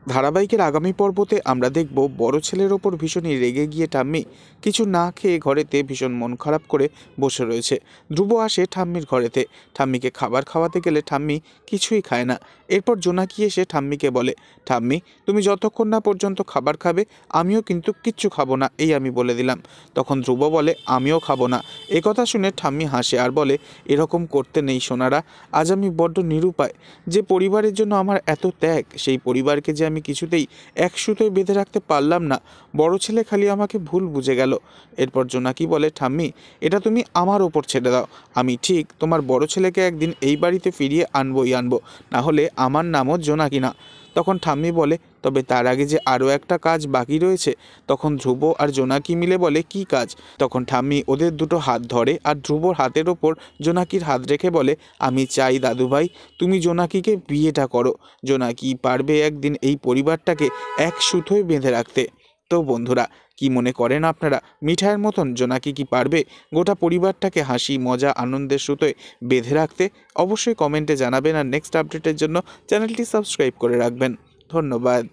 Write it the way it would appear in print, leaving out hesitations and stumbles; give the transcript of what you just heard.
ধারাবাহিকের আগামী পর্বতে আমরা দেখব বড় ছেলের ওপর ভীষণই রেগে গিয়ে ঠাম্মি কিছু না খেয়ে ঘরেতে ভীষণ মন খারাপ করে বসে রয়েছে। ধ্রুব আসে ঠাম্মির ঘরেতে। ঠাম্মিকে খাবার খাওয়াতে গেলে ঠাম্মি কিছুই খায় না। এরপর জোনাকি এসে ঠাম্মিকে বলে, ঠাম্মি তুমি যতক্ষণ না পর্যন্ত খাবার খাবে আমিও কিন্তু কিচ্ছু খাবো না, এই আমি বলে দিলাম। তখন ধ্রুব বলে, আমিও খাবো না। একথা শুনে ঠাম্মি হাসে আর বলে, এরকম করতে নেই সোনারা, আজ আমি বড্ড নিরুপায়। যে পরিবারের জন্য আমার এত ত্যাগ, সেই পরিবারকে যে আমি কিছুতেই এক সুতোয় বেঁধে রাখতে পারলাম না। বড় ছেলে খালি আমাকে ভুল বুঝে গেল। এরপর জোনাকি বলে, ঠাম্মি এটা তুমি আমার ওপর ছেড়ে দাও। আমি ঠিক তোমার বড় ছেলেকে একদিন এই বাড়িতে ফিরিয়ে আনবো, না হলে আমার নামও জোনাকি না। তখন ঠাম্মি বলে, তবে তার আগে যে আরও একটা কাজ বাকি রয়েছে। তখন ধ্রুব আর জোনাকি মিলে বলে, কি কাজ? তখন ঠাম্মি ওদের দুটো হাত ধরে আর ধ্রুবর হাতের ওপর জোনাকির হাত রেখে বলে, আমি চাই দাদুভাই তুমি জোনাকিকে বিয়েটা করো। জোনাকি পারবে একদিন এই পরিবারটাকে এক সুতোয় বেঁধে রাখতে। তো বন্ধুরা, কি মনে করেন আপনারা, মিঠাইয়ের মতন জোনাকি কি পারবে গোটা পরিবারটাকে হাসি মজা আনন্দের সুতোয় বেঁধে রাখতে? অবশ্যই কমেন্টে জানাবেন আর নেক্সট আপডেটের জন্য চ্যানেলটি সাবস্ক্রাইব করে রাখবেন। ধন্যবাদ।